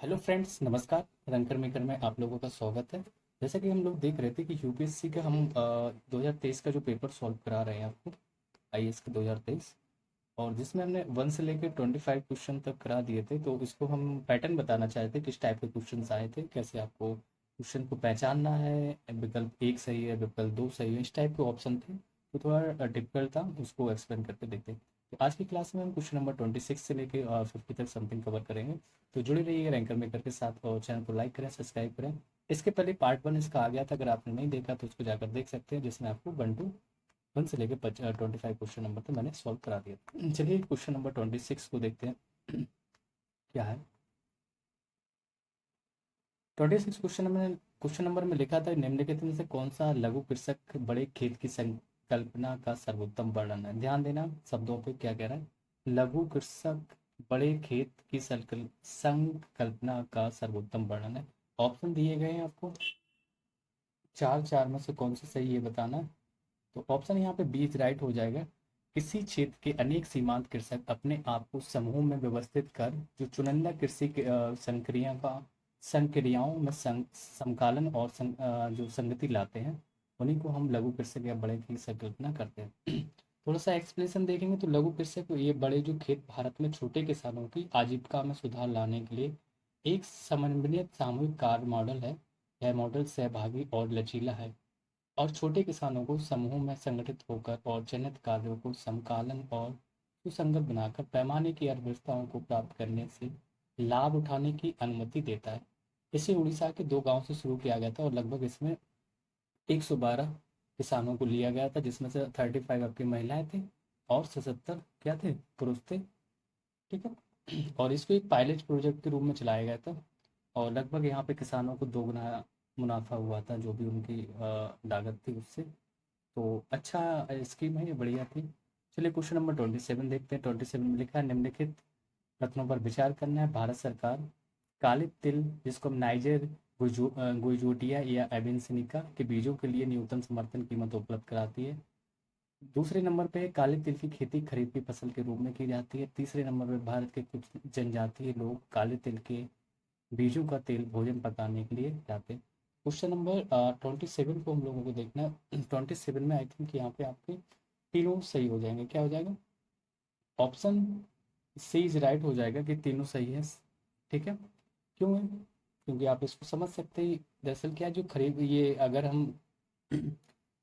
Hello friends, नमस्कार। रंकर maker में आप लोगों का स्वागत है। जैसा कि हम लोग देख रहे थे कि यूपीएससी का हम 2023 का जो पेपर सॉल्व करा रहे हैं आपको, आईएएस का 2023, और जिसमें हमने 1 से लेकर 25 क्वेश्चन तक करा दिए थे। तो इसको हम पैटर्न बताना चाहते थे, किस टाइप के क्वेश्चन आए थे, कैसे आपको क्वेश्चन को पहचानना है, विकल्प एक सही है, विकल्प दो सही है, इस टाइप के ऑप्शन थे। तो थोड़ा डिफिकल्ट था, उसको एक्सप्लेन करके देखते हैं। तो आज की क्लास में हम क्वेश्चन नंबर 26 से लेके 50 तक समथिंग कवर करेंगे। तो जुड़े रहिए रैंकर मेकर के साथ, और चैनल को लाइक करें, सब्सक्राइब करें। इसके पहले पार्ट 1 इसका आ गया था, अगर आपने नहीं देखा तो उसको जाकर देख सकते हैं, जिसमें आपको 1 से लेकर 25 क्वेश्चन नंबर तक मैंने सॉल्व करा दिया। चलिए क्वेश्चन नंबर 26 को देखते हैं। क्या है 26 क्वेश्चन नंबर में लिखा था, निम्नलिखित में से कौन सा लघु कृषक बड़े खेत की संकल्पना का सर्वोत्तम वर्णन है। ध्यान देना शब्दों पे, क्या कह रहा है। लघु कृषक बड़े खेत की संकल्पना का सर्वोत्तम वर्णन है। ऑप्शन दिए गए हैं आपको, चार चार में से कौन सा सही है, ये बताना है। तो ऑप्शन यहाँ पे बीज राइट हो जाएगा। किसी क्षेत्र के अनेक सीमांत कृषक अपने आप को समूह में व्यवस्थित कर जो चुनिंदा कृषि के संक्रियाओं में समकालन और जो संगति लाते हैं, उन्हीं को हम लघु कृषक या बड़े की संकल्पना करते हैं। थोड़ा सा एक्सप्लेनेशन देखेंगे तो लघु कृषक ये बड़े जो खेत भारत में छोटे किसानों की आजीविका में सुधार लाने के लिए एक समन्वित सामूहिक कार्य मॉडल है। यह मॉडल सहभागी और लचीला है और छोटे किसानों को समूह में संगठित होकर और चयनित कार्यों को समकालन और सुसंगत बनाकर पैमाने की अर्थव्यवस्थाओं को प्राप्त करने से लाभ उठाने की अनुमति देता है। इसे उड़ीसा के 2 गांव से शुरू किया गया था और लगभग इसमें 112 किसानों को लिया गया था, जिसमें से 35 आपकी महिलाएं थी और 77 क्या थे, पुरुष थे। ठीक है। और इसको एक पायलट प्रोजेक्ट के रूप में चलाया गया था, और लगभग यहाँ पे किसानों को दोगुना मुनाफा हुआ था, जो भी उनकी लागत थी उससे। तो अच्छा स्कीम है ये, बढ़िया थी। चलिए क्वेश्चन नंबर 27 देखते हैं। 27 में लिखा है, निम्नलिखित कथनों पर विचार करना है। भारत सरकार काले तिल, जिसको हम नाइजर गुइजोटिया या एबेसिनिका के बीजों के लिए न्यूनतम समर्थन कीमत उपलब्ध कराती है। दूसरे नंबर पे काले तिल की खेती खरीफ की फसल के रूप में की जाती है। तीसरे नंबर पे भारत के कुछ जनजातीय लोग काले तिल के बीजों का तेल भोजन पकाने के लिए जाते हैं। क्वेश्चन नंबर 27 को हम लोगों को देखना है। 27 में आई थिंक यहाँ पे आपके तीनों सही हो जाएंगे। क्या हो जाएगा, ऑप्शन सी इज राइट हो जाएगा कि तीनों सही है। ठीक है, क्यों है, क्योंकि आप इसको समझ सकते हैं। दरअसल क्या है, जो खरीफ, ये अगर हम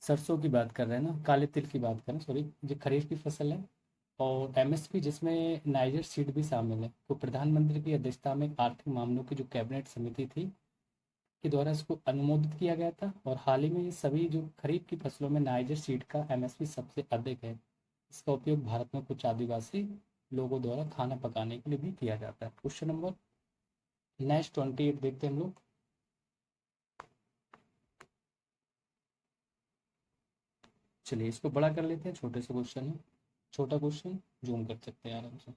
सरसों की बात कर रहे हैं ना, काले तिल की बात करें, सॉरी, जो खरीफ की फसल है, और एमएसपी जिसमें नाइजर सीड भी शामिल है, तो प्रधानमंत्री की अध्यक्षता में आर्थिक मामलों की जो कैबिनेट समिति थी के द्वारा इसको अनुमोदित किया गया था। और हाल ही में ये सभी जो खरीफ की फसलों में नाइजर सीड का एमएसपी सबसे अधिक है। इसका उपयोग भारत में कुछ आदिवासी लोगों द्वारा खाना पकाने के लिए भी किया जाता है। क्वेश्चन नंबर नेक्स्ट 28 देखते हैं हम लोग। चलिए इसको बड़ा कर लेते हैं, छोटे से क्वेश्चन है, छोटा क्वेश्चन, जूम कर सकते हैं आराम से।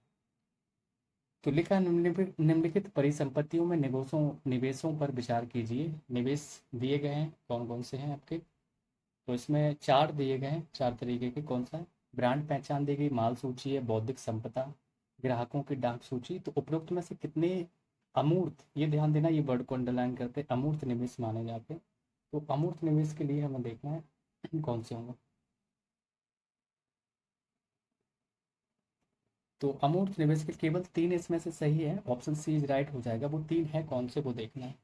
तो लिखा है, निम्नलिखित परिसंपत्तियों में निवेशों निवेशों पर विचार कीजिए। निवेश दिए गए हैं, कौन कौन से हैं आपके। तो इसमें चार दिए गए हैं, चार तरीके के। कौन सा है, ब्रांड पहचान दी गई, माल सूची है, बौद्धिक संपदा, ग्राहकों की डाक सूची। तो उपरोक्त में से कितने अमूर्त, ये ध्यान देना, ये वर्ड को अंडरलाइन करते हैं, अमूर्त निवेश माने जाते हैं। तो अमूर्त निवेश के लिए हमें देखना है कौन से होंगे। तो अमूर्त निवेश के केवल 3 इसमें से सही है, ऑप्शन सी इज राइट हो जाएगा। वो 3 है कौन से, वो देखना है।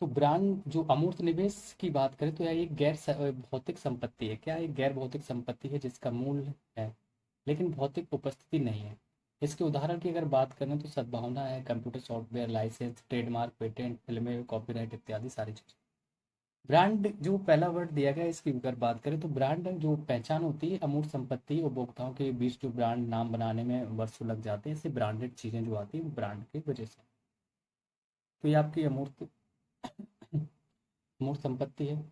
तो ब्रांड जो अमूर्त निवेश की बात करें तो यह एक भौतिक संपत्ति है। क्या एक गैर भौतिक संपत्ति है जिसका मूल्य है लेकिन भौतिक उपस्थिति नहीं है। इसके उदाहरण की अगर बात करें तो सद्भावना है, computer software, license, trademark, patent, फिल्में, कॉपीराइट इत्यादि सारी चीजें। ब्रांड जो पहला वर्ड दिया गया है, इसकी अगर बात करें तो ब्रांड जो पहचान होती है, अमूर्त संपत्ति, उपभोक्ताओं के बीच जो ब्रांड नाम बनाने में वर्षों लग जाते हैं, इससे ब्रांडेड चीजें जो आती है वो ब्रांड की वजह से। तो ये आपकी अमूर्त मूर्त संपत्ति है।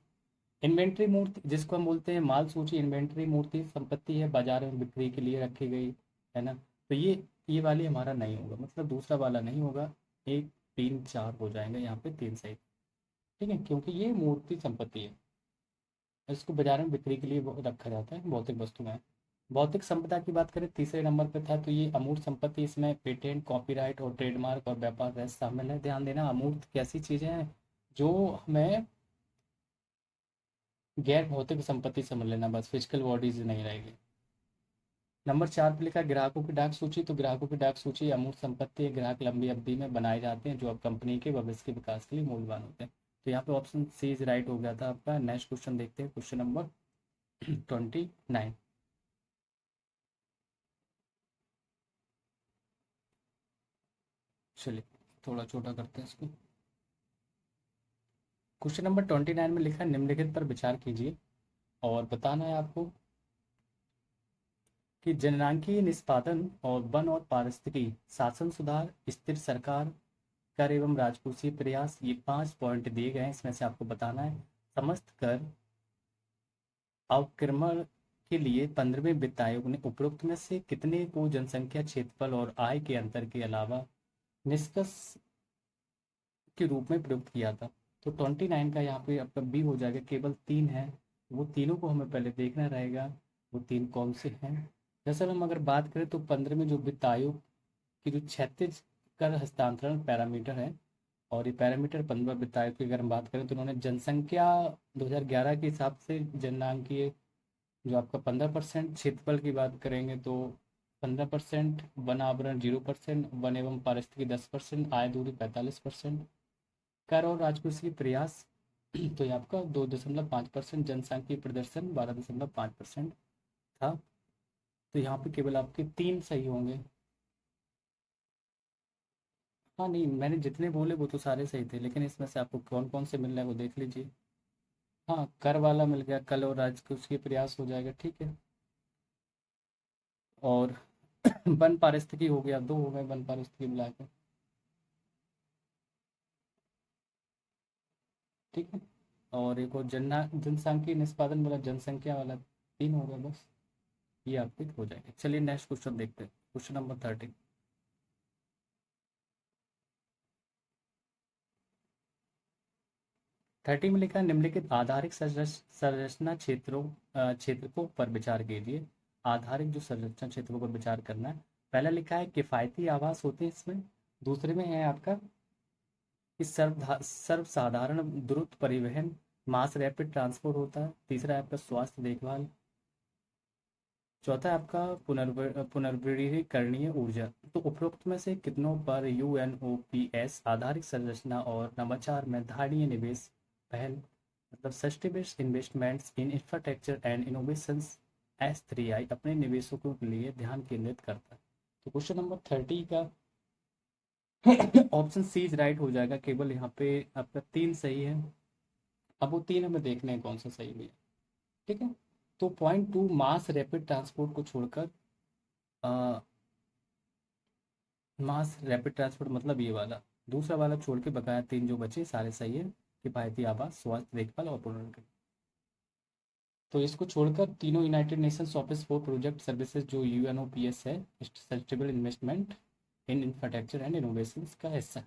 इन्वेंट्री मूर्त, जिसको हम बोलते हैं माल सूची, इन्वेंट्री मूर्ति संपत्ति है, बाजार में बिक्री के लिए रखी गई है ना। तो ये वाली हमारा नहीं होगा, मतलब दूसरा वाला नहीं होगा। एक तीन चार हो जाएंगे यहाँ पे, तीन सही। ठीक है, क्योंकि ये मूर्ति संपत्ति है, इसको बाजार में बिक्री के लिए रखा जाता है, भौतिक वस्तु में। भौतिक संपदा की बात करें तीसरे नंबर पे था, तो ये अमूर्त संपत्ति, इसमें पेटेंट, कॉपीराइट और ट्रेडमार्क और व्यापार रहस्य शामिल है। ध्यान देना, अमूर्त कैसी चीजें हैं जो हमें गैर भौतिक संपत्ति समझ लेना, बस फिजिकल बॉडीज नहीं रहेगी। नंबर 4 पे लिखा है ग्राहकों की डाक सूची। तो ग्राहकों की डाक सूची अमूर्त संपत्ति है। ग्राहक लंबी अवधि में बनाए जाते हैं जो अब कंपनी के भविष्य के विकास के लिए मूल्यवान होते हैं। तो यहाँ पे ऑप्शन सी इज राइट हो गया था आपका। नेक्स्ट क्वेश्चन देखते हैं, क्वेश्चन नंबर 29। चलिए थोड़ा छोटा करते हैं इसको। क्वेश्चन नंबर 29 में लिखा है निम्नलिखित पर विचार कीजिए और बताना है आपको कि जननांकीय निष्पादन और वन और पारिस्थितिकी शासन सुधार, स्थिर सरकार, कर एवं राजकोषीय प्रयास, ये 5 पॉइंट दिए गए हैं। इसमें से आपको बताना है समस्त कर अवक्रमण के लिए 15वें वित्त आयोग ने उपरोक्त में से कितने को जनसंख्या, क्षेत्रफल और आय के अंतर के अलावा निष्कर्ष के रूप में प्रयुक्त किया था। तो 29 का यहाँ पे आपका बी हो जाएगा। केवल 3 है, वो तीनों को हमें पहले देखना रहेगा, वो 3 कौन से हैं। दरअसल हम अगर बात करें तो 15 में जो वित्त आयोग की जो 36 कर हस्तांतरण पैरामीटर है, और ये पैरामीटर 15 वित्त आयोग की अगर हम बात करें तो उन्होंने जनसंख्या 2011 के हिसाब से जननांकीय जो आपका 15%, क्षेत्रफल की बात करेंगे तो 15%, वन आवरण 0%, वन एवं पारिस्थितिकी 10%, आय दूरी 45%, कर और राजकोषीय प्रयास तो ये आपका 2.5%, जनसांख्यिकीय प्रदर्शन 12.5% था। तो यहाँ पे केवल आपके 3 सही होंगे। हाँ नहीं, मैंने जितने बोले वो तो सारे सही थे, लेकिन इसमें से आपको कौन कौन से मिल रहे हैं वो देख लीजिए। हाँ, कर वाला मिल गया, कल और राजकोषीय प्रयास हो जाएगा, ठीक है। और वन पारिस्थितिकी हो गया, 2 हो गए वन पारिस्थितिकी मिला के, ठीक है। और एक और जनसांख्यिकीय निष्पादन वाला, जनसंख्या वाला, 3 हो गया बस, ये आपके हो जाएंगे। चलिए नेक्स्ट क्वेश्चन देखते हैं, क्वेश्चन नंबर 30। 30 में लिखा है निम्नलिखित आधारिक संरचना क्षेत्रों पर विचार कीजिए। आधारिक जो संरचना क्षेत्रों पर विचार करना है। पहला लिखा है किफ़ायती आवास होते हैं इसमें। दूसरे में है आपका कि सर्वसाधारण द्रुत परिवहन, मास रैपिड ट्रांसपोर्ट होता है। तीसरा है आपका स्वास्थ्य देखभाल। चौथा है आपका पुनर्वनीकरणीय ऊर्जा। तो उपरोक्त में से कितनों पर यूएनओपीएस आधारित संरचना और नवाचार में धारणीय निवेश पहल, मतलब sustainable investments in infrastructure and innovations S3I अपने निवेशकों के लिए ध्यान केंद्रित करता है। तो क्वेश्चन नंबर 30 का ऑप्शन सी इज राइट हो जाएगा। केवल यहाँ पे आपका 3 सही है। अब वो 3 हमें देखने हैं कौन सा सही भी है, ठीक है। तो पॉइंट 2 मास रैपिड ट्रांसपोर्ट को छोड़कर, मास रैपिड ट्रांसपोर्ट मतलब ये वाला, दूसरा वाला छोड़ के बकाया 3 जो बचे सारे सही है। किफायती आवास, स्वास्थ्य देखभाल और पुनर्गठन। तो इसको छोड़कर तीनों United Nations office for project services जो यूएनओपीएस है, sustainable investment in infrastructure and innovation का हिस्सा है।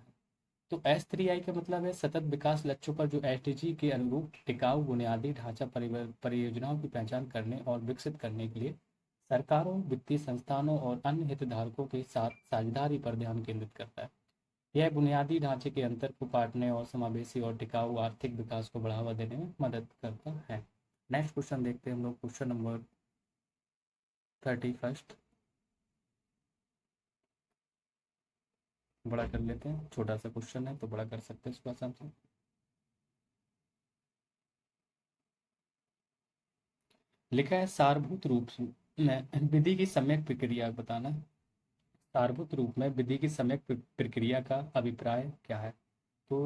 तो S3I का मतलब है सतत विकास लक्ष्यों पर जो SDG के अनुरूप टिकाऊ बुनियादी ढांचा परियोजनाओं की पहचान करने और विकसित करने के लिए सरकारों, वित्तीय संस्थानों और अन्य हितधारकों के साथ साझेदारी पर ध्यान केंद्रित करता है। यह बुनियादी ढांचे के अंतर को काटने और समावेशी और टिकाऊ आर्थिक विकास को बढ़ावा देने में मदद करता है। नेक्स्ट क्वेश्चन देखते हैं हम लोग, क्वेश्चन नंबर 31। बड़ा कर लेते हैं, छोटा सा क्वेश्चन है तो बड़ा कर सकते हैं इसको आसान से। लिखा है सारभूत रूप में विधि की सम्यक प्रक्रिया बताना है। सारभूत रूप में विधि की सम्यक प्रक्रिया का अभिप्राय क्या है। तो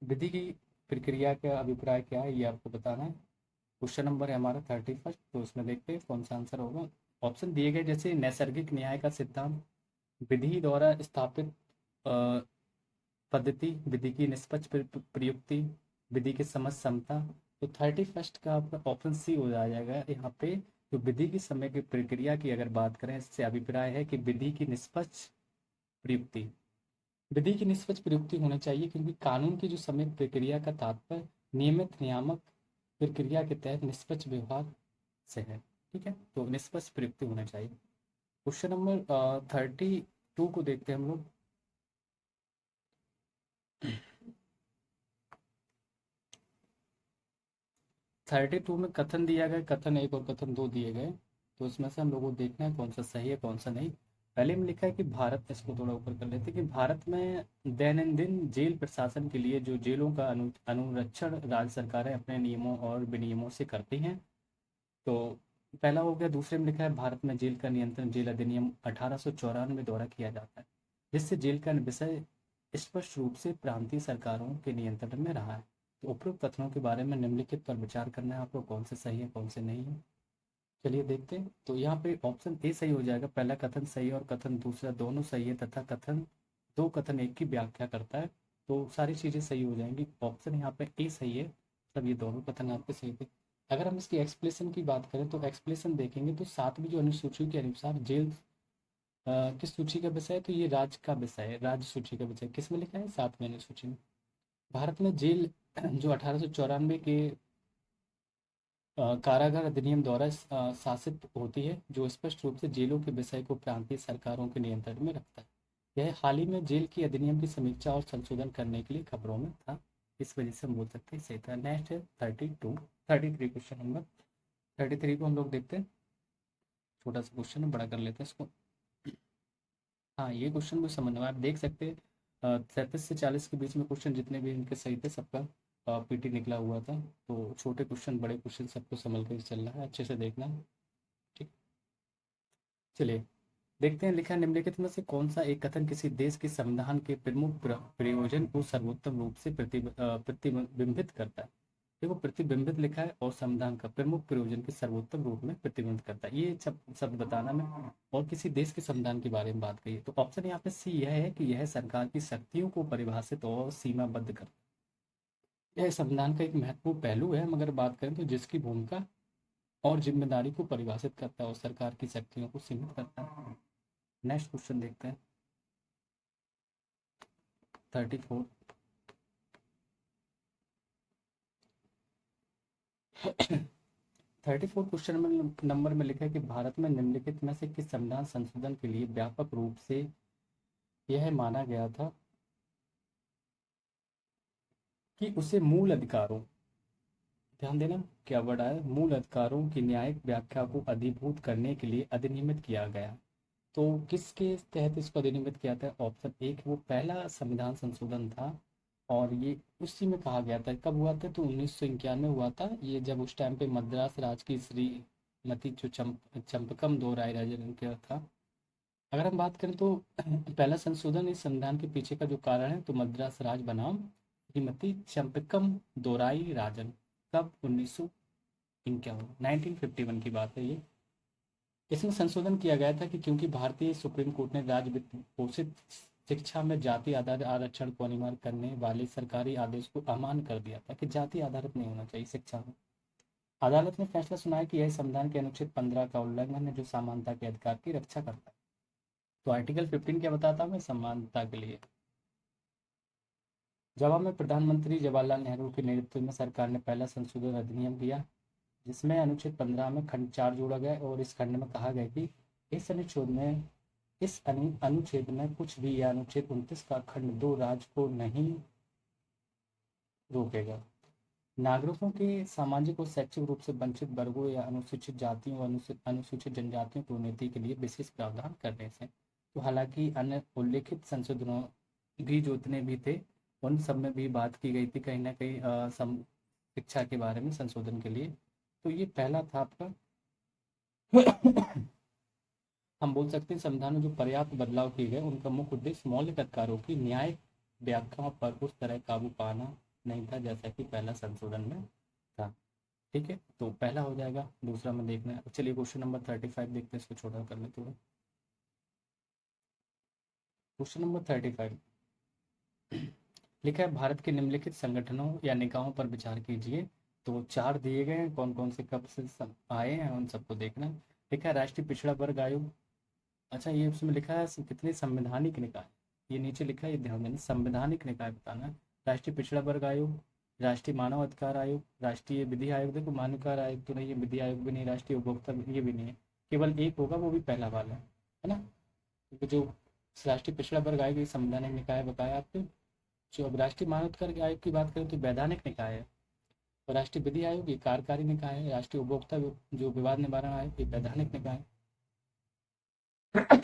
विधि की प्रक्रिया का अभिप्राय क्या है ये आपको बताना है। क्वेश्चन नंबर है हमारा 31, तो उसमें देखते हैं कौन सा आंसर होगा। ऑप्शन दिए गए जैसे नैसर्गिक न्याय का सिद्धांत, विधि द्वारा स्थापित पद्धति, विधि की निष्पक्ष प्रयुक्ति, विधि की समझ क्षमता। तो 31 का आपका ऑप्शन सी हो जाएगा यहाँ पे। जो विधि की समय की प्रक्रिया की अगर बात करें, इससे अभिप्राय है कि विधि की निष्पक्ष प्रयुक्ति, विधि की निष्पक्ष प्रयुक्ति होनी चाहिए, क्योंकि कानून की जो समय प्रक्रिया का तात्पर्य नियमित नियामक प्रक्रिया के तहत निष्पक्ष व्यवहार से है। ठीक है, तो निष्पक्ष प्रयुक्त होना चाहिए। क्वेश्चन नंबर 32 को देखते हैं हम लोग। 32 में कथन दिया गया, कथन 1 और कथन 2 दिए गए, तो इसमें से हम लोगों को देखना है कौन सा सही है कौन सा नहीं। पहले में लिखा है कि भारत, इसको थोड़ा ऊपर कर लेते हैं, कि भारत में दैनंदिन जेल प्रशासन के लिए जो जेलों का अनुरक्षण राज्य सरकारें अपने नियमों और विनियमों से करती हैं। तो पहला हो गया। दूसरे में लिखा है भारत में जेल का नियंत्रण जेल अधिनियम 1894 द्वारा किया जाता है, जिससे जेल का विषय स्पष्ट रूप से प्रांतीय सरकारों के नियंत्रण में रहा है। तो उपरोक्त कथनों के बारे में निम्नलिखित पर विचार करना है आपको, कौन से सही है कौन से नहीं है। चलिए देखते हैं। तो यहाँ पे ऑप्शन ए सही हो जाएगा, पहला कथन सही है और कथन दूसरा दोनों सही है, तथा कथन एक की व्याख्या करता है। तो सारी चीज़ें सही हो जाएंगी। ऑप्शन यहाँ पे ए सही है, सब ये दोनों कथन आपके सही थे। अगर हम इसकी एक्सप्लेशन की बात करें तो एक्सप्लेशन देखेंगे तो सातवीं जो अनुसूची के अनुसार जेल किस सूची का विषय है, तो ये राज्य का विषय है, राज्य सूची का विषय किस में लिखा है, सातवें अनुसूची में। भारत में जेल जो 1894 के कारागार अधिनियम द्वारा शासित होती है, जो स्पष्ट रूप से जेलों के विषय को प्रांतीय सरकारों के नियंत्रण में रखता है। यह हाल ही में जेल की अधिनियम की समीक्षा और संशोधन करने के लिए खबरों में था, इस वजह से हम बोल सकते हैं सही था। नेक्स्ट है 33 क्वेश्चन नंबर 33 को हम लोग देखते हैं। छोटा सा क्वेश्चन है, बड़ा कर लेते हैं इसको। हाँ, ये क्वेश्चन भी समझ में आप देख सकते हैं 37 से 40 के बीच में क्वेश्चन जितने भी इनके सही थे सबका पीटी निकला हुआ था। तो छोटे क्वेश्चन बड़े क्वेश्चन सबको संभल कर चलना है, अच्छे से देखना है। ठीक, चलिए देखते हैं। लिखा है, निम्नलिखित में से कौन सा एक कथन किसी देश के संविधान के प्रमुख प्रयोजन को सर्वोत्तम रूप से प्रतिबिंबित करता है। देखो, प्रतिबिंबित लिखा है और संविधान का प्रमुख प्रयोजन के सर्वोत्तम रूप में प्रतिबिंबित करता है, ये शब्द बताना में। और किसी देश के संविधान के बारे में बात कही है, तो ऑप्शन यहाँ पे सी यह है कि यह सरकार की शक्तियों को परिभाषित और सीमाबद्ध कर, यह संविधान का एक महत्वपूर्ण पहलू है, मगर बात करें तो जिसकी भूमिका और जिम्मेदारी को परिभाषित करता है और सरकार की शक्तियों को सीमित करता है। नेक्स्ट क्वेश्चन देखते हैं 34। 34 क्वेश्चन नंबर में लिखा है कि भारत में निम्नलिखित में से किस संविधान संशोधन के लिए व्यापक रूप से यह माना गया था कि उसे मूल अधिकारों, ध्यान देना क्या वर्ड आया, मूल अधिकारों की न्यायिक व्याख्या को अधिभूत करने के लिए अधिनियमित किया गया। तो किसके तहत इसको अधिनियमित किया था, ऑप्शन एक वो पहला संविधान संशोधन था। और ये उसी में कहा गया था, कब हुआ था, तो 1991 हुआ था ये, जब उस टाइम पे मद्रास राज की श्रीमती जो चंपकम दोराई का था। अगर हम बात करें तो पहला संशोधन इस संविधान के पीछे का जो कारण है, तो मद्रास राज बनाम श्रीमती चंपकम दोराई राजन, कब 1951, 1951 की बात है ये। इसमें संशोधन किया गया था कि क्योंकि भारतीय सुप्रीम कोर्ट ने राज्य वित्त पोषित शिक्षा में जाति आधारित आरक्षण को अनिवार्य करने वाले सरकारी आदेश को अमान्य कर दिया था, कि जाति आधारित नहीं होना चाहिए शिक्षा में। अदालत ने फैसला सुनाया कि यह संविधान के अनुच्छेद 15 का उल्लंघन है, जो समानता के अधिकार की रक्षा करता है। तो आर्टिकल 15 क्या बताता है, समानता के लिए। जवाब में प्रधानमंत्री जवाहरलाल नेहरू के नेतृत्व में सरकार ने पहला संशोधन अधिनियम किया, जिसमें अनुच्छेद 15 में खंड 4 जोड़ा गया, और इस खंड में कहा गया कि इस अनुच्छेद में कुछ भी, या अनुच्छेद 29 का खंड 2 राज्य को नहीं रोकेगा नागरिकों के सामाजिक और शैक्षिक रूप से वंचित वर्गों या अनुसूचित जातियों और अनुसूचित जनजातियों की उन्नति के लिए विशेष प्रावधान करने से। तो हालांकि अन्य उल्लेखित संशोधनों भी जो इतने भी थे, उन सब में भी बात की गई थी कहीं ना कहीं शिक्षा के बारे में संशोधन के लिए। तो ये पहला था आपका। हम बोल सकते हैं संविधान में जो पर्याप्त बदलाव किए गए, उनका मुख्य उद्देश्य मौलिक अधिकारों की न्यायिक व्याख्या पर उस तरह काबू पाना नहीं था जैसा कि पहला संशोधन में था। ठीक है, तो पहला हो जाएगा, दूसरा में देखना है। चलिए क्वेश्चन नंबर 35 देखते हैं, इसको छोटा कर लेते हैं। क्वेश्चन नंबर 35 लिखा है, भारत के निम्नलिखित संगठनों या निकायों पर विचार कीजिए। तो 4 दिए गए हैं, कौन कौन से कब से आए हैं उन सबको देखना है। लिखा है राष्ट्रीय पिछड़ा वर्ग आयोग। अच्छा, ये उसमें लिखा है कितने संवैधानिक निकाय, ये नीचे लिखा है, ये ध्यान देना, संवैधानिक निकाय बताना है। राष्ट्रीय पिछड़ा वर्ग आयोग, राष्ट्रीय मानव अधिकार आयोग, राष्ट्रीय विधि आयोग, देखो मानव अधिकार आयोग तो नहीं है, विधि आयोग भी नहीं, राष्ट्रीय उपभोक्ता ये भी नहीं है, केवल एक होगा, वो भी पहला वाला है ना। क्योंकि जो राष्ट्रीय पिछड़ा वर्ग आयोग ये संवैधानिक निकाय बताया आपको। जो अब राष्ट्रीय मानव अधिकार आयोग की बात करें तो वैधानिक निकाय है, और राष्ट्रीय विधि आयोग ये कार्यकारी निकाय है, राष्ट्रीय उपभोक्ता जो विवाद निवारण आयोग ये वैधानिक निकाय है।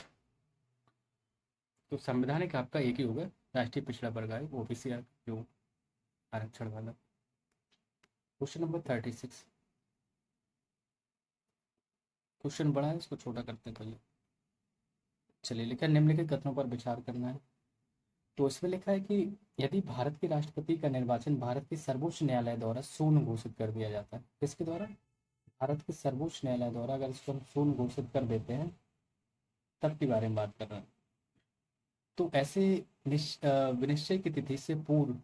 तो संवैधानिक आपका एक ही होगा, राष्ट्रीय पिछड़ा वर्ग आयोग, ओबीसी जो आरक्षण वाला। क्वेश्चन नंबर 36, क्वेश्चन बड़ा है, इसको छोटा करते हैं पहले। चलिए लिखा है, निम्नलिखित कथनों पर विचार करना है। तो इसमें लिखा है कि यदि भारत के राष्ट्रपति का निर्वाचन भारत के सर्वोच्च न्यायालय द्वारा शून्य घोषित कर दिया जाता है, किसके द्वारा? भारत के सर्वोच्च न्यायालय द्वारा अगर इसको हम शून्य घोषित कर देते हैं, तब के बारे में बात कर रहे हैं। तो ऐसे विनिश्चय की तिथि से पूर्व,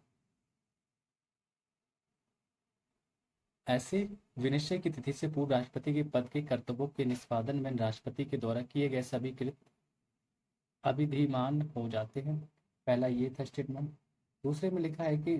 ऐसे विनिश्चय की तिथि से पूर्व राष्ट्रपति के पद के कर्तव्यों के निष्पादन में राष्ट्रपति के द्वारा किए गए सभी कृत अविधिमान हो जाते हैं। पहला ये था स्टेटमेंट। दूसरे में लिखा है कि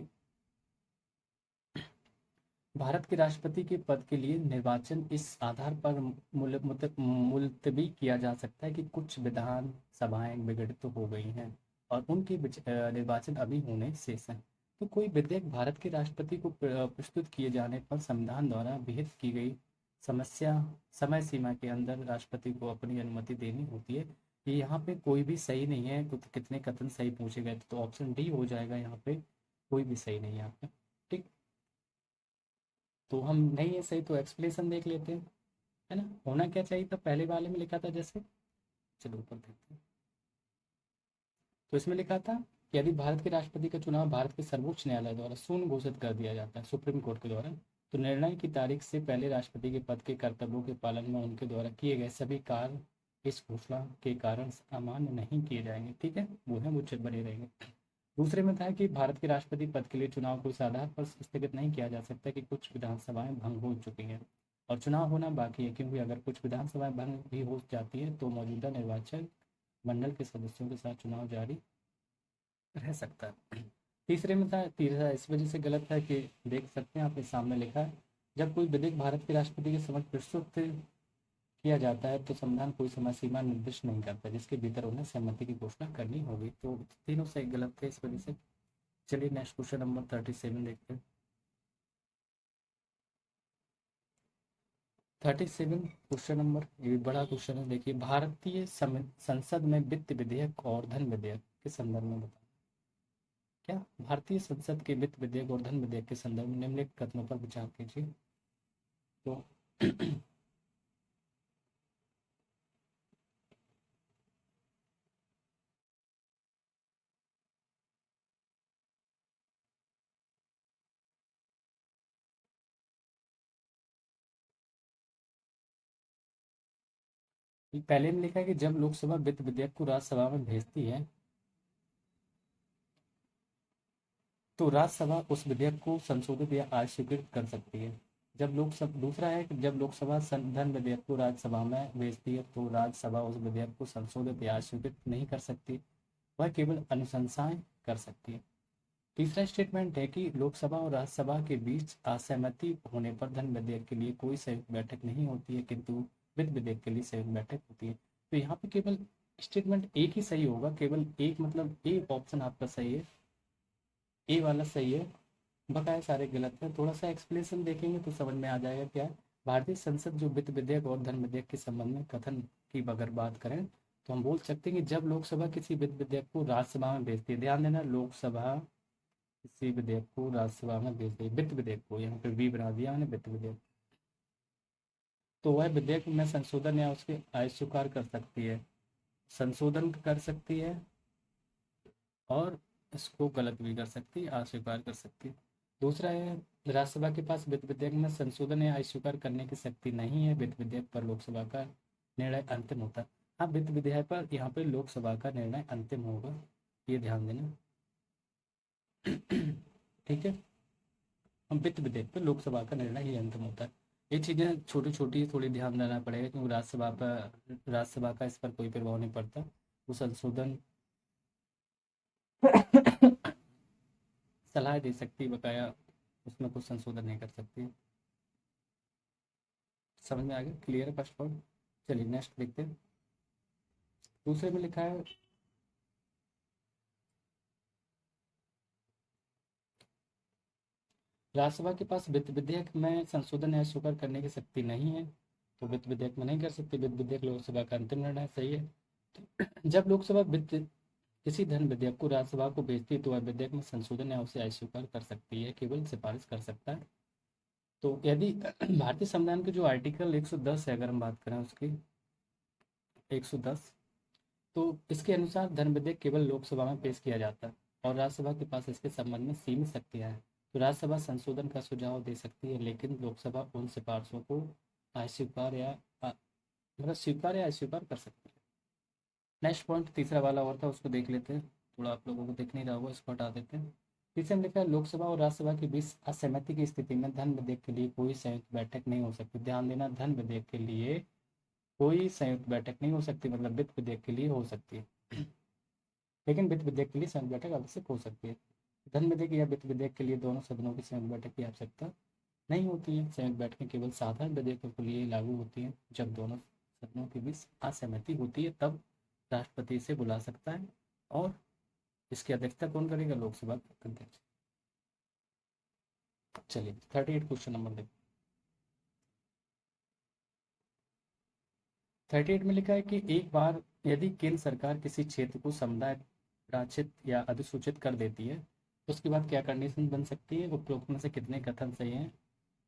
भारत के राष्ट्रपति के पद के लिए निर्वाचन इस आधार पर मुलतवी किया जा सकता है कि कुछ विधान सभाएं विघटित तो हो गई हैं और उनके निर्वाचन अभी होने शेष हैं। तो कोई विधेयक भारत के राष्ट्रपति को प्रस्तुत किए जाने पर संविधान द्वारा विहित की गई समय सीमा के अंदर राष्ट्रपति को अपनी अनुमति देनी होती है। ये यहाँ पे कोई भी सही नहीं है, तो कितने कथन सही पूछे गए, तो ऑप्शन डी हो जाएगा यहाँ पे, कोई भी सही नहीं है यहाँ पे। ठीक, तो हम नहीं है सही तो एक्सप्लेनेशन देख लेते हैं, है ना। होना क्या चाहिए था, पहले वाले में लिखा था जैसे, चलो ऊपर देखते हैं। तो इसमें लिखा था कि यदि भारत के राष्ट्रपति का चुनाव भारत के सर्वोच्च न्यायालय द्वारा शून्य घोषित कर दिया जाता है, सुप्रीम कोर्ट के द्वारा, तो निर्णय की तारीख से पहले राष्ट्रपति के पद के कर्तव्यों के पालन में उनके द्वारा किए गए सभी कार्य इस घोषणा के कारण अमान्य नहीं किए जाएंगे। ठीक है, वो है वो बने रहेंगे। दूसरे में था कि भारत के राष्ट्रपति पद के लिए चुनाव को इस आधार पर स्थगित नहीं किया जा सकता कि कुछ विधानसभाएं भंग हो चुकी हैं और चुनाव होना बाकी है, क्योंकि अगर कुछ विधानसभाएं भंग भी हो जाती है तो मौजूदा निर्वाचन मंडल के सदस्यों के साथ चुनाव जारी रह सकता है। तीसरे में था, तीसरा इस वजह से गलत है कि देख सकते हैं आपके सामने लिखा है, जब कोई विधेयक भारत के राष्ट्रपति के समक्ष प्रस्तुत किया जाता है तो संविधान कोई समय सीमा निर्दिष्ट नहीं करता जिसके भीतर उन्हें सहमति की घोषणा करनी होगी। तो तीनों सही गलत थे इस वजह से। चलिए नेक्स्ट क्वेश्चन नंबर 37 देखते हैं। 37 क्वेश्चन नंबर, ये बड़ा क्वेश्चन है, देखिए, भारतीय संसद में वित्त विधेयक और धन विधेयक के संदर्भ में बताओ। क्या? भारतीय संसद के वित्त विधेयक और धन विधेयक के संदर्भ में निम्नलिखित कथनों पर विचार कीजिए। तो पहले में लिखा है कि जब लोकसभा वित्त विधेयक को राज्यसभा में भेजती है तो राज्यसभा उस विधेयक को संशोधित या अस्वीकृत कर सकती है। जब लोकसभा, दूसरा है कि जब लोकसभा धन विधेयक को राज्यसभा में भेजती है तो राज्यसभा उस विधेयक को संशोधित या अस्वीकृत नहीं कर सकती, वह केवल अनुशंसाएं कर सकती है। तीसरा स्टेटमेंट है कि लोकसभा और राज्यसभा के बीच असहमति होने पर धन विधेयक के लिए कोई संयुक्त बैठक नहीं होती है, किंतु वित्त विधेयक के लिए संयुक्त बैठक होती है। तो यहाँ पे केवल स्टेटमेंट एक ही सही होगा, केवल एक, मतलब एक ऑप्शन आपका सही है, ए वाला सही है, बकाया सारे गलत है। थोड़ा सा एक्सप्लेनेशन देखेंगे तो समझ में आ जाएगा क्या है। भारतीय संसद जो वित्त विधेयक और धन विधेयक के संबंध में कथन की अगर बात करें तो हम बोल सकते हैं कि जब लोकसभा किसी वित्त विधेयक को राज्यसभा में भेजती है, ध्यान देना, लोकसभा किसी विधेयक को राज्यसभा में भेजती है, वित्त विधेयक को, यहाँ पे वी बना दिया मैंने, वित्त विधेयक, तो वह विधेयक में संशोधन या उसके अस्वीकार कर सकती है, संशोधन कर सकती है और इसको गलत भी कर सकती है, अस्वीकार कर सकती है। दूसरा है, राज्यसभा के पास वित्त विधेयक में संशोधन या अस्वीकार करने की शक्ति नहीं है, वित्त विधेयक पर लोकसभा का निर्णय अंतिम होता है। हाँ, वित्त विधेयक पर यहाँ पे लोकसभा का निर्णय अंतिम होगा, ये ध्यान देना। ठीक है, हम वित्त विधेयक पर लोकसभा का निर्णय ही अंतिम होता है। ये चीज़ें छोटी छोटी थोड़ी ध्यान देना पड़ेगा, क्योंकि राज्यसभा का इस पर कोई प्रभाव नहीं पड़ता, वो संशोधन सलाह दे सकती, बकाया उसमें कुछ संशोधन नहीं कर सकती है। समझ में आ गया? क्लियर है फर्स्ट पॉइंट? चलिए नेक्स्ट देखते हैं। दूसरे में लिखा है राज्यसभा के पास वित्त विधेयक में संशोधन या स्वीकार करने की शक्ति नहीं है, तो वित्त विधेयक में नहीं कर सकते। वित्त विधेयक लोकसभा का अंतिम निर्णय, सही है। तो जब लोकसभा वित्त किसी धन विधेयक को राज्यसभा को भेजती है तो वह विधेयक में संशोधन या उसे अस्वीकार कर सकती है, केवल सिफारिश कर सकता है। तो यदि भारतीय संविधान के जो आर्टिकल 110 है, अगर हम बात करें उसकी 110, तो इसके अनुसार धन विधेयक केवल लोकसभा में पेश किया जाता है और राज्यसभा के पास इसके संबंध में सीमित शक्तियां हैं। तो राज्यसभा संशोधन का सुझाव दे सकती है, लेकिन लोकसभा उन सिफारिशों को अस्वीकार या मतलब स्वीकार या अस्वीकार कर सकती है। नेक्स्ट पॉइंट तीसरा वाला और था, उसको देख लेते हैं। थोड़ा आप लोगों को दिख नहीं रहा होगा, इसको हटा देते हैं। तीसरे में लिखा है लोकसभा और राज्यसभा के बीच असहमति की स्थिति में धन विधेयक के लिए कोई संयुक्त बैठक नहीं हो सकती। ध्यान देना, धन विधेयक के लिए कोई संयुक्त बैठक नहीं हो सकती, मतलब वित्त विधेयक के लिए हो सकती है, लेकिन वित्त विधेयक के लिए संयुक्त बैठक आवश्यक हो सकती है। धन विधेयक या वित्त विधेयक के लिए दोनों सदनों की संयुक्त बैठक की आवश्यकता नहीं होती है। संयुक्त बैठकें केवल साधारण विधेयकों के लिए लागू होती हैं। जब दोनों सदनों के बीच असहमति होती है तब राष्ट्रपति इसे बुला सकता है और इसकी अध्यक्षता कौन करेगा? लोकसभा के अध्यक्ष। चलिए 38 क्वेश्चन नंबर देखो। 38 में लिखा है कि एक बार यदि केंद्र सरकार किसी क्षेत्र को समुदाय प्राचित या अधिसूचित कर देती है, उसके बाद क्या कंडीशन बन सकती है? उपरोक्त में से कितने कथन सही हैं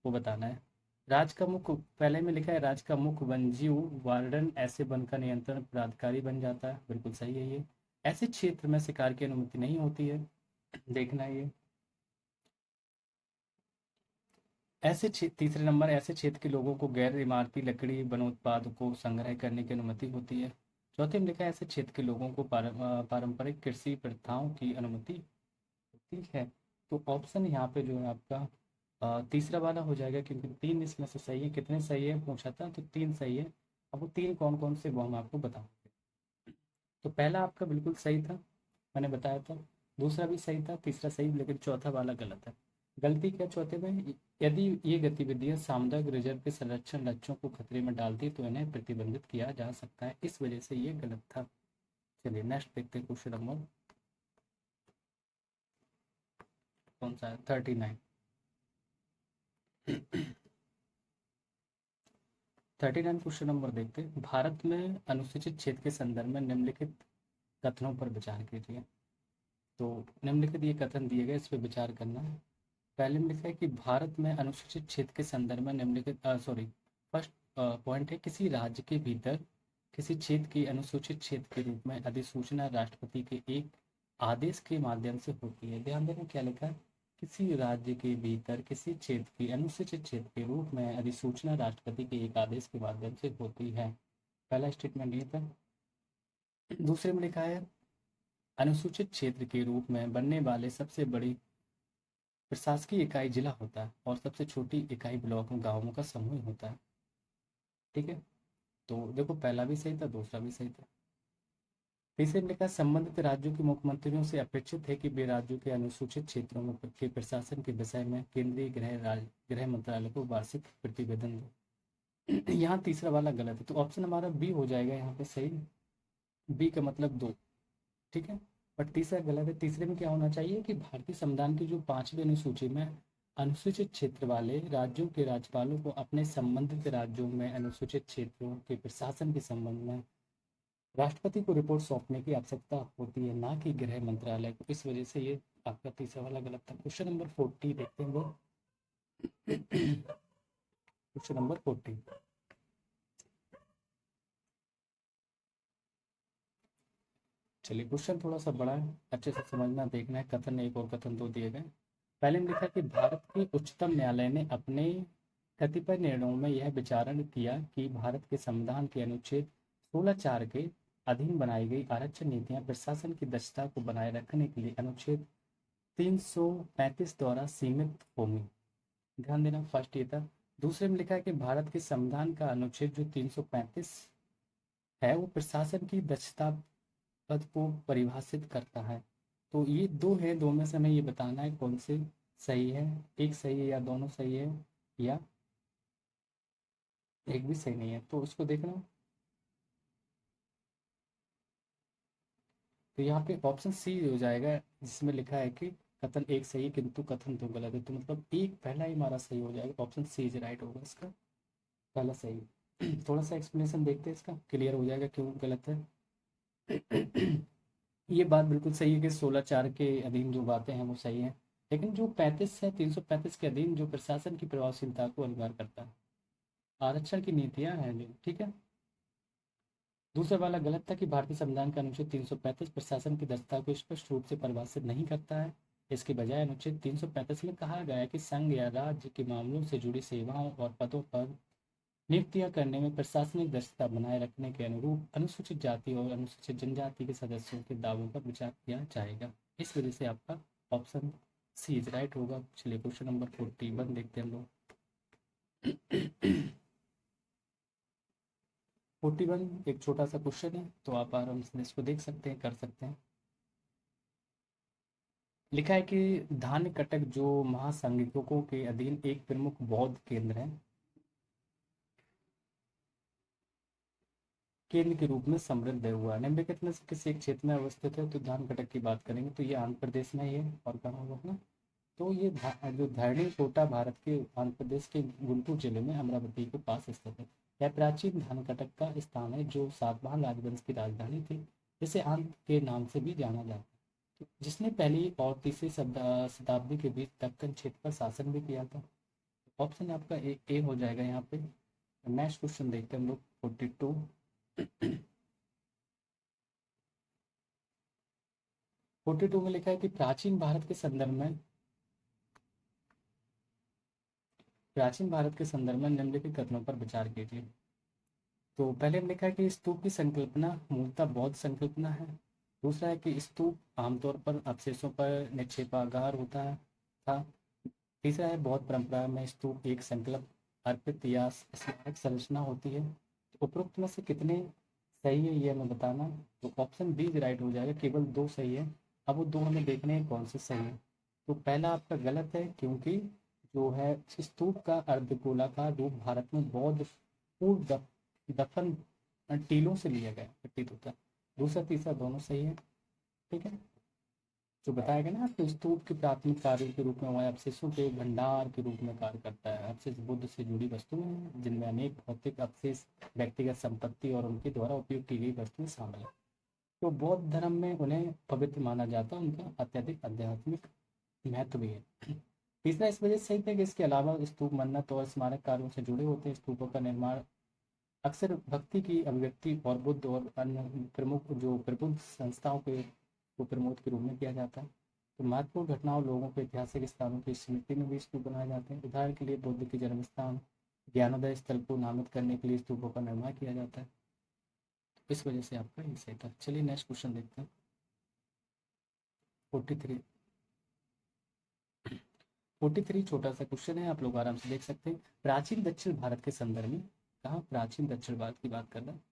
वो बताना है। राज्य का मुख्य, पहले में लिखा है राज्य का मुख्य वन्यजीव वार्डन ऐसे वन का नियंत्रण पदाधिकारी बन जाता है, बिल्कुल सही है ये। ऐसे क्षेत्र में शिकार की अनुमति नहीं होती है, देखना है ये। तीसरे नंबर, ऐसे क्षेत्र के लोगों को गैर इमारती लकड़ी वनोत्पाद को संग्रह करने की अनुमति होती है। चौथे में लिखा है ऐसे क्षेत्र के लोगों को पारंपरिक कृषि प्रथाओं की अनुमति होती है। तो ऑप्शन यहाँ पे जो है आपका तीसरा वाला हो जाएगा, क्योंकि तीन इसमें से सही है। कितने सही है पूछा था, तो तीन सही है। अब वो तीन कौन कौन से वो हम आपको बताएंगे। तो पहला आपका बिल्कुल सही था, मैंने बताया था। दूसरा भी सही था, तीसरा सही, लेकिन चौथा वाला गलत है। गलती क्या चौथे में? यदि ये गतिविधियां सामुदायिक रिजर्व के संरक्षण लक्ष्यों को खतरे में डालती तो इन्हें प्रतिबंधित किया जा सकता है, इस वजह से ये गलत था। चलिए नेक्स्ट देखते हैं क्वेश्चन नंबर कौन सा है, 39। 39 क्वेश्चन नंबर देखते हैं। भारत में अनुसूचित क्षेत्र के संदर्भ में निम्नलिखित कथनों पर विचार कीजिए। तो निम्नलिखित ये कथन दिए गए, इस पर विचार करना है। पहले में लिखा है कि भारत में अनुसूचित क्षेत्र के संदर्भ में निम्नलिखित फर्स्ट पॉइंट है, किसी राज्य के भीतर किसी क्षेत्र की अनुसूचित क्षेत्र के रूप में अधिसूचना राष्ट्रपति के एक आदेश के माध्यम से होती है। ध्यान देना क्या लिखा है, किसी राज्य के भीतर किसी क्षेत्र की अनुसूचित क्षेत्र के रूप में अधिसूचना राष्ट्रपति के एक आदेश के माध्यम से होती है। पहला स्टेटमेंट ये था। दूसरे में लिखा है अनुसूचित क्षेत्र के रूप में बनने वाले सबसे बड़ी प्रशासकीय इकाई जिला होता है और सबसे छोटी इकाई ब्लॉकों गांवों का समूह होता है। ठीक है, तो देखो पहला भी सही था, दूसरा भी सही था। तीसरे में लिखा संबंधित राज्यों के मुख्यमंत्रियों से अपेक्षित है कि वे राज्यों के अनुसूचित क्षेत्रों में के प्रशासन के विषय में केंद्रीय गृह मंत्रालय को वार्षिक प्रतिवेदन दो। यहाँ तीसरा वाला गलत है, तो ऑप्शन हमारा बी हो जाएगा यहाँ पे सही। बी का मतलब दो, ठीक है। बट तीसरा गलत है। तीसरे में क्या होना चाहिए कि भारतीय संविधान की जो 5वीं अनुसूची में अनुसूचित क्षेत्र वाले राज्यों के राज्यपालों को अपने संबंधित राज्यों में अनुसूचित क्षेत्रों के प्रशासन के संबंध में राष्ट्रपति को रिपोर्ट सौंपने की आवश्यकता होती है, ना कि गृह मंत्रालय को। इस वजह से ये आपका तीसरा वाला गलत था। क्वेश्चन नंबर 40 देखते हैं वो। क्वेश्चन नंबर 40, चलिए क्वेश्चन थोड़ा सा बड़ा है, अच्छे से समझना देखना है। कथन एक और कथन दो दिए गए। पहले में लिखा कि भारत के उच्चतम न्यायालय ने अपने कतिपय निर्णयों में यह विचारण किया कि भारत के संविधान के अनुच्छेद 16(4) के अधीन बनाई गई आरक्षण नीतियां प्रशासन की दक्षता को बनाए रखने के लिए अनुच्छेद 335 द्वारा सीमित होंगी। ध्यान देना, फर्स्ट ये था। दूसरे में लिखा है कि भारत के संविधान का अनुच्छेद जो 335 है वो प्रशासन की दक्षता पद को परिभाषित करता है। तो ये दो है, दो में से हमें ये बताना है कौन से सही है, एक सही है या दोनों सही है, या एक भी सही नहीं है, तो उसको देखना। तो यहाँ पे ऑप्शन सी हो जाएगा, जिसमें लिखा है कि कथन एक सही है किंतु कथन दो गलत है, तो मतलब एक पहला ही हमारा सही हो जाएगा, ऑप्शन सी इज राइट होगा इसका, पहला सही। थोड़ा सा एक्सप्लेनेशन देखते हैं, इसका क्लियर हो जाएगा क्यों गलत है। ये बात बिल्कुल सही है कि 16(4) के अधीन जो बातें हैं वो सही हैं, लेकिन जो 35 है 335 के अधीन जो प्रशासन की प्रभावशीलता को अनिवार्य करता है, आरक्षण की नीतियां हैं जो, ठीक है। दूसरा वाला गलत था कि भारतीय संविधान का अनुच्छेद 335 प्रशासन की दक्षता को स्पष्ट रूप से परिभाषित नहीं करता है। इसके बजाय अनुच्छेद 335 में कहा गया है कि संघ या राज्य के मामलों से जुड़ी सेवाओं और पदों पर नियुक्तियां करने में प्रशासनिक दक्षता बनाए रखने के अनुरूप अनुसूचित जाति और अनुसूचित जनजाति के सदस्यों के दावों पर विचार किया जाएगा। इस वजह से आपका ऑप्शन सी इज राइट होगा। चलिए क्वेश्चन नंबर 41 देखते हैं हम लोग। 41 एक छोटा सा क्वेश्चन है, तो आप आराम से इसको देख सकते हैं, कर सकते हैं। लिखा है कि धान्य कटक जो महासंघिकों के अधीन एक प्रमुख बौद्ध केंद्र है, केंद्र के रूप में समृद्ध हुआ है, निम्नलिखित में से किसी एक क्षेत्र में अवस्थित है, तो धान कटक की बात करेंगे तो ये आंध्र प्रदेश में ही है, और कहाँ होगा ना, तो ये जो धरणी कोटा भारत के आंध्र प्रदेश के गुंटूर जिले में अमरावती के पास स्थित है। यह प्राचीन धान कटक का स्थान है जो सातवाहन राजवंश की राजधानी थी, जिसे आंध्र के नाम से भी जाना जाता है, तो जिसने पहली और तीसरी शताब्दी के बीच दक्कन क्षेत्र पर शासन भी किया था। ऑप्शन आपका ए हो जाएगा यहाँ पे। नेक्स्ट क्वेश्चन देखते हैं हम लोग 42। 42 में लिखा है कि प्राचीन भारत के संदर्भ में निम्नलिखित कथनों पर विचार कीजिए। तो पहले हम लिखा है कि स्तूप की संकल्पना मूलतः बौद्ध संकल्पना है। दूसरा है कि स्तूप आमतौर पर अवशेषों पर निक्षेपागार होता है था। तीसरा है बौद्ध परंपरा में स्तूप एक संकल्प अर्पित या स्मारक संरचना होती है। तो उपरोक्त में से कितने सही है ये हमें बताना। तो ऑप्शन बी राइट हो जाएगा, केवल दो सही है। अब वो दो हमें देखने हैं कौन से सही है। तो पहला आपका गलत है, क्योंकि जो है स्तूप का अर्धगोलाकार रूप भारत में बौद्ध पूर्व दफन टीलों से लिया गया प्रतीत होता है। दूसरा तीसरा दोनों सही है, ठीक है। जो बताया गया ना आपको, स्तूप के प्राथमिक कार्य के रूप में वह अवशेषों के भंडार के रूप में कार्य करता है। अवशेष बुद्ध से जुड़ी वस्तुएं हैं जिनमें अनेक भौतिक अवशेष, व्यक्तिगत संपत्ति और उनके द्वारा उपयोग की गई वस्तुएं शामिल हैं। तो बौद्ध धर्म में उन्हें पवित्र माना जाता है, उनका अत्यधिक आध्यात्मिक महत्व भी है। तीसरा इस वजह से सही था कि इसके अलावा स्तूप मन्नत और स्मारक कार्यों से जुड़े होते हैं। स्तूपों का निर्माण अक्सर भक्ति की अभिव्यक्ति और बुद्ध और अन्य प्रमुख जो प्रबुद्ध संस्थाओं के को प्रमोद के रूप में किया जाता है। तो महत्वपूर्ण घटनाओं, लोगों के ऐतिहासिक स्थानों की स्मृति में भी स्तूप बनाए जाते हैं। उदाहरण के लिए बुद्ध के जन्म स्थान ज्ञानोदय स्थल को नामित करने के लिए स्तूपों का निर्माण किया जाता है। तो इस वजह से आपका ये सही था। चलिए नेक्स्ट क्वेश्चन देखते हैं 43। 43 छोटा सा क्वेश्चन है, आप लोग आराम से देख सकते हैं। प्राचीन दक्षिण भारत के संदर्भ में, कहाँ प्राचीन दक्षिण भारत की बात कर रहे हैं,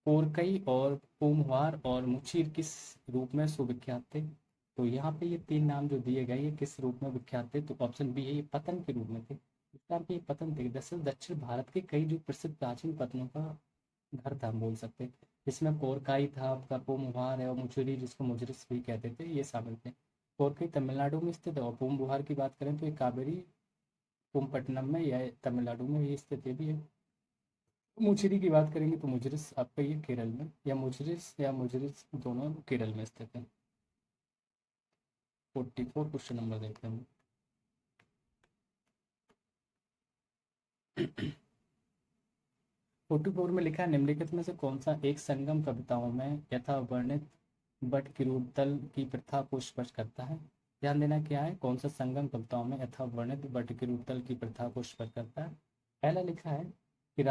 कोरकई और पोमवार और मुचीर किस रूप में सुविख्यात थे। तो यहाँ पे ये तीन नाम जो दिए गए ये किस रूप में विख्यात थे, तो ऑप्शन बी है, ये पतन के रूप में थे। इसका अर्थ ये पतन थे। दरअसल दक्षिण भारत के कई जो प्रसिद्ध प्राचीन पतनों का घर था हम बोल सकते हैं। इसमें कोरकाई था, आपका पोमवार है, और मुचुरी जिसको मुजरिस भी कहते थे, ये शामिल थे। कोरकाई तमिलनाडु में स्थित है, और पोमबुहार की बात करें तो ये कावेरी पुमपट्टनम में या तमिलनाडु में ये स्थित भी है। मुचरी की बात करेंगे तो मुजरिस आपका ये केरल में, या मुजरिस दोनों केरल में स्थित है। 44 क्वेश्चन नंबर देखते हैं। 44 में लिखा है निम्नलिखित में से कौन सा एक संगम कविताओं में यथा वर्णित बट किरुतल की प्रथा को स्पष्ट करता है। ध्यान देना क्या है, कौन सा संगम कविताओं में यथा वर्णित बट किरुतल की प्रथा को स्पष्ट करता है। पहला लिखा है कि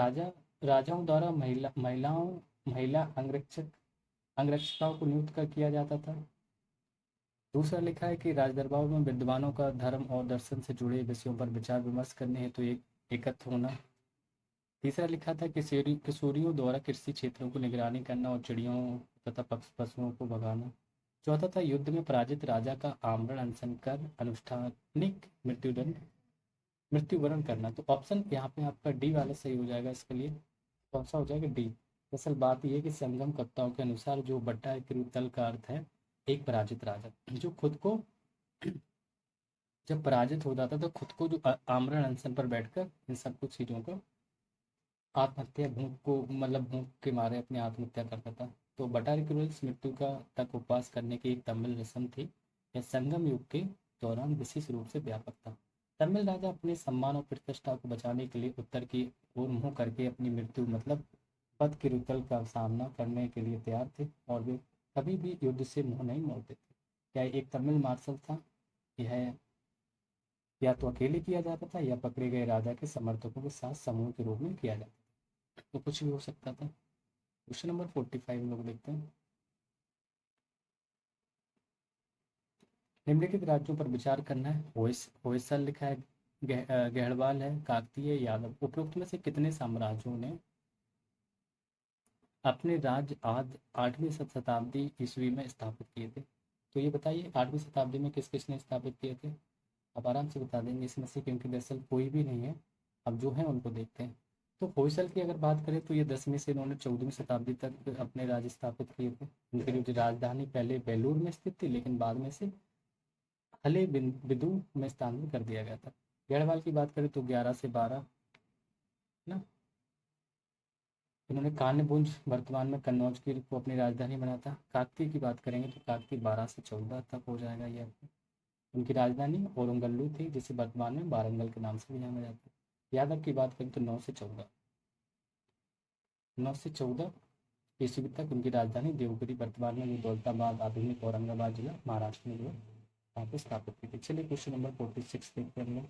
राजाओं द्वारा महिला अंगरक्षिकाओं को नियुक्त कर किया जाता था। दूसरा लिखा है कि राजदरबार में विद्वानों का धर्म और दर्शन से जुड़े विषयों पर विचार विमर्श करने हेतु एक एकत्र होना। तीसरा लिखा था कि किशोरियों द्वारा कृषि क्षेत्रों को निगरानी करना और चिड़ियों तथा पशुओं को भगाना। चौथा था युद्ध में पराजित राजा का आमरण अनशन कर अनुष्ठानिक मृत्युवरण करना। तो ऑप्शन यहाँ पे आपका डी वाला सही हो जाएगा इसके लिए। कौन सा हो जाएगा? डी। दरअसल बात यह है कि संगम कत्ताओं के अनुसार जो बट्टा तल का अर्थ है एक पराजित राजा जो खुद को, जब पराजित हो जाता तो खुद को जो आमरण अनशन पर बैठकर इन सब कुछ चीज़ों को आत्महत्या, भूख को मतलब भूख के मारे अपनी आत्महत्या करता था। तो बटालिक मृत्यु का तक उपवास करने की एक तमिल रस्म थी। यह संगम युग के दौरान विशेष रूप से व्यापक था। तमिल राजा अपने सम्मान और प्रतिष्ठा को बचाने के लिए उत्तर की ओर मुंह करके अपनी मृत्यु मतलब पद की रुतल का सामना करने के लिए तैयार थे और वे कभी भी युद्ध से मुंह नहीं मोड़ते थे। क्या एक तमिल मार्शल था? यह या तो अकेले किया जाता था या पकड़े गए राजा के समर्थकों के साथ समूह के रूप में किया जाता था। तो कुछ भी हो सकता था। क्वेश्चन नंबर 45 हम लोग देखते हैं। निम्नलिखित राज्यों पर विचार करना है। होयसल लिखा है, गहड़वाल है, काकतीय, यादव। उपरोक्त में से कितने साम्राज्यों ने अपने राज्य आद 8वीं शताब्दी ईस्वी में स्थापित किए थे? तो ये बताइए 8वीं शताब्दी में किस किसने स्थापित किए थे? आप आराम से बता देंगे इसमें से, क्योंकि दरअसल कोई भी नहीं है। अब जो है उनको देखते हैं। तो होयसल की अगर बात करें तो ये 10वीं से इन्होंने 14वीं शताब्दी तक अपने राज्य स्थापित किए थे। उनकी जो राजधानी पहले बेलूर में स्थित थी, लेकिन बाद में से हले बिदु में स्थानांतरित कर दिया गया था। गढ़वाल की बात करें तो 11 से 12 ना, इन्होंने कान्यभुज वर्तमान में कन्नौज की को अपनी राजधानी बनाया था। काकतीय की बात करेंगे तो काकतीय 12 से 14 तक हो जाएगा ये आपको। उनकी राजधानी औरंगल्लू थी, जिसे वर्तमान में वारंगल के नाम से भी जाना जाता है। यादव की बात करें तो 9 से 14, 9 से 14 ईस्वी तक उनकी राजधानी देवगिरी, वर्तमान में जो दौलताबाद आधुनिक औरंगाबाद जिला महाराष्ट्र में जो है वहाँ पे स्थापित की थी। चलिए क्वेश्चन नंबर 46 देखते हैं हम लोग।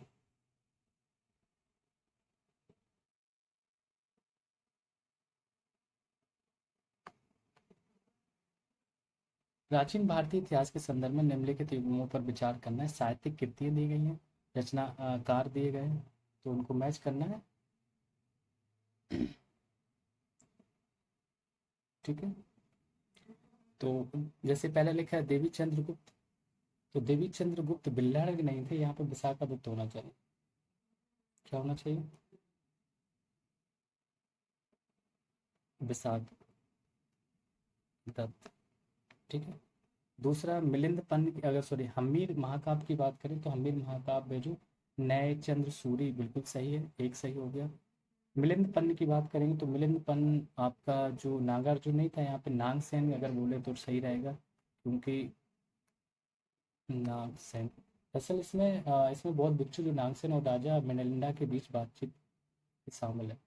प्राचीन भारतीय इतिहास के संदर्भ में निम्नलिखित युग्मों पर विचार करना है। साहित्यिक कृतियाँ दी गई हैं, रचनाकार दिए गए हैं, तो उनको मैच करना है। ठीक है, तो जैसे पहले लिखा है देवी चंद्रगुप्त, तो देवी चंद्रगुप्त बिल्लाड़ नहीं थे, यहाँ पे विशाखादत्त होना चाहिए। क्या होना चाहिए? विशाख दत्त। ठीक है। दूसरा मिलिंद पन्न की, अगर सॉरी हम्मीर महाकाव्य की बात करें तो हम्मीर महाकाव्य जो नए चंद्र सूरी, बिल्कुल सही है, एक सही हो गया। मिलिंद पन्न की बात करेंगे तो मिलिंद पन्न आपका जो नागार्जुन नहीं था, यहाँ पे नागसेन अगर बोले तो सही रहेगा, क्योंकि नागसेन असल इसमें बहुत बिच्छू जो नागसेन और राजा मिनलिंडा के बीच बातचीत शामिल है।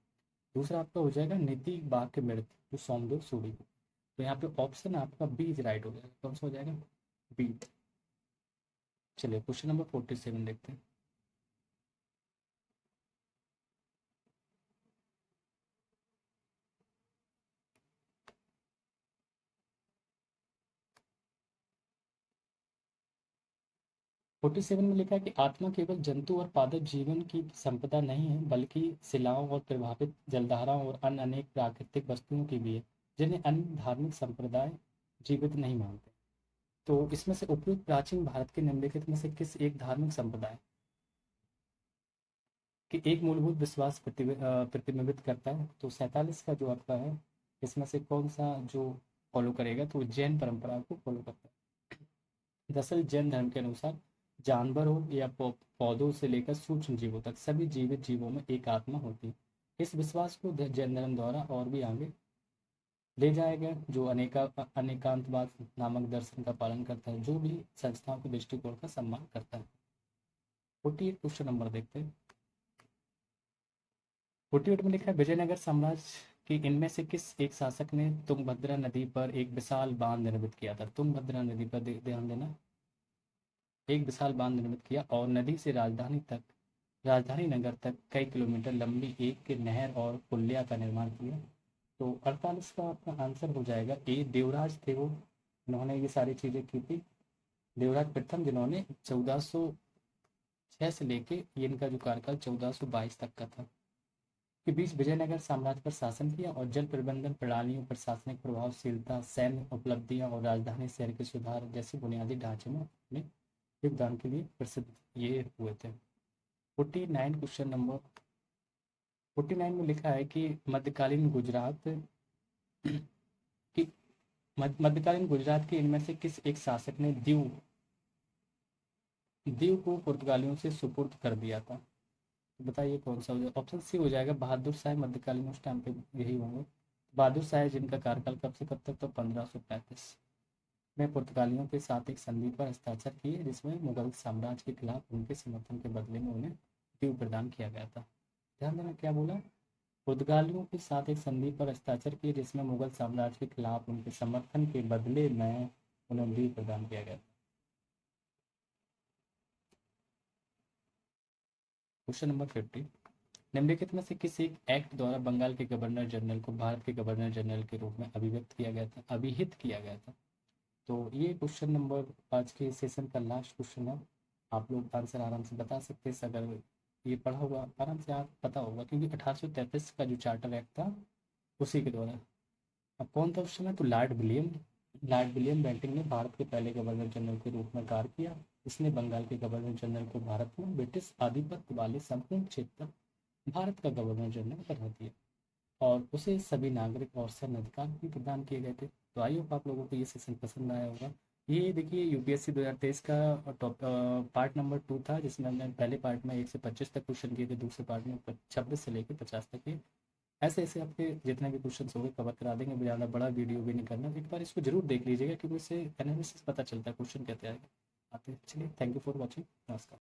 दूसरा आपका हो जाएगा नीति बाग के मृत जो सोमदेव सूरी। तो यहाँ पे ऑप्शन आपका बी इज राइट हो जाएगा। कौन सा हो जाएगा? बी। चलिए क्वेश्चन नंबर 47 देखते हैं। 47 में लिखा है कि आत्मा केवल जंतु और पादप जीवन की संपदा नहीं है, बल्कि शिलाओं और प्रभावित जलधाराओं और अन्य अनेक प्राकृतिक वस्तुओं की भी है, जिन्हें अन्य धार्मिक संप्रदाय जीवित नहीं मानते। तो इसमें से उपयुक्त प्राचीन भारत के निम्नलिखित में से किस एक धार्मिक संप्रदाय कि एक मूलभूत विश्वास प्रतिबिंबित करता है? तो 47 का जो आपका है, इसमें से कौन सा जो फॉलो करेगा? तो जैन परंपरा को फॉलो करता है। दरअसल जैन धर्म के अनुसार जानवर हो या पौधों से लेकर सूक्ष्म जीवों तक सभी जीवित जीवों में एक आत्मा होती है। इस विश्वास को जैन धर्म द्वारा और भी आगे ले जाया गया, जो अनेकांतवाद नामक दर्शन का पालन करता है, जो भी संस्थाओं के दृष्टिकोण का सम्मान करता है। 48 क्वेश्चन नंबर देखते हैं। 48 में लिखा है विजयनगर साम्राज्य की इनमें से किस एक शासक ने तुंगभद्रा नदी पर एक विशाल बांध निर्मित किया था? तुंगभद्रा नदी पर ध्यान देना, एक विशाल बांध निर्मित किया और नदी से राजधानी नगर तक कई किलोमीटर लंबी एक नहर और पुलिया का निर्माण किया। तो 48 का आपका आंसर हो जाएगा ए, देवराज थे वो, उन्होंने ये सारी चीज़ें की थी। देवराज प्रथम, जिन्होंने 1406 से लेके ये इनका जो कार्यकाल 1422 तक का था, के बीच विजयनगर साम्राज्य पर शासन किया और जल प्रबंधन प्रणालियों, प्रशासनिक प्रभावशीलता, सैन्य उपलब्धियां और राजधानी शहर के सुधार जैसे बुनियादी ढांचे में अपने योगदान के लिए प्रसिद्ध ये हुए थे। 49 में लिखा है कि मध्यकालीन गुजरात की मध्यकालीन गुजरात के इनमें से किस एक शासक ने दीव दीव को पुर्तगालियों से सुपुर्द कर दिया था? तो बताइए कौन सा हो जाएगा? ऑप्शन सी हो जाएगा, बहादुर शाह। मध्यकालीन उस टाइम पे यही होंगे बहादुर शाह, जिनका कार्यकाल कब से कब तक? तो 1535 में पुर्तगालियों के साथ एक संधि पर हस्ताक्षर किए, जिसमें मुगल साम्राज्य के खिलाफ उनके समर्थन के बदले में उन्हें दीव प्रदान किया गया था। ध्यान देना क्या बोला, पुर्तगालियों के साथ एक संधि पर हस्ताक्षर किए जिसमें मुगल साम्राज्य के खिलाफ उनके समर्थन के बदले में उन्हें दीव प्रदान किया गया था। क्वेश्चन नंबर 50, निम्नलिखित में से किसी एक एक्ट द्वारा बंगाल के गवर्नर जनरल को भारत के गवर्नर जनरल के रूप में अभिहित किया गया था? तो ये क्वेश्चन नंबर आज के सेशन का लास्ट क्वेश्चन है। आप लोग आंसर आराम से बता सकते हैं, अगर ये पढ़ा होगा आराम से आप पता होगा, क्योंकि 1833 का जो चार्टर एक्ट था उसी के द्वारा। अब कौन था उस समय? तो लॉर्ड विलियम बेंटिंक ने भारत के पहले गवर्नर जनरल के रूप में कार्य किया। इसने बंगाल के गवर्नर जनरल को भारत में ब्रिटिश आधिपत्य वाले संपूर्ण क्षेत्र पर भारत का गवर्नर जनरल बना दिया और उसे सभी नागरिक और सैन्य अधिकार भी प्रदान किए गए थे। तो आई होप आप लोगों को ये सेशन पसंद आया होगा। ये देखिए यूपीएससी 2023 का टॉप पार्ट नंबर 2 था, जिसमें हमने पहले पार्ट में 1 से 25 तक क्वेश्चन किए थे, दूसरे पार्ट में 26 से लेकर 50 तक के। ऐसे ऐसे आपके जितने भी क्वेश्चन हो गए कवर करा देंगे, ज़्यादा बड़ा वीडियो भी नहीं करना। एक बार इसको जरूर देख लीजिएगा, क्योंकि इससे एनालिसिस पता चलता है क्वेश्चन कहते आएगा आते हैं। चलिए, थैंक यू फॉर वॉचिंग, नमस्कार।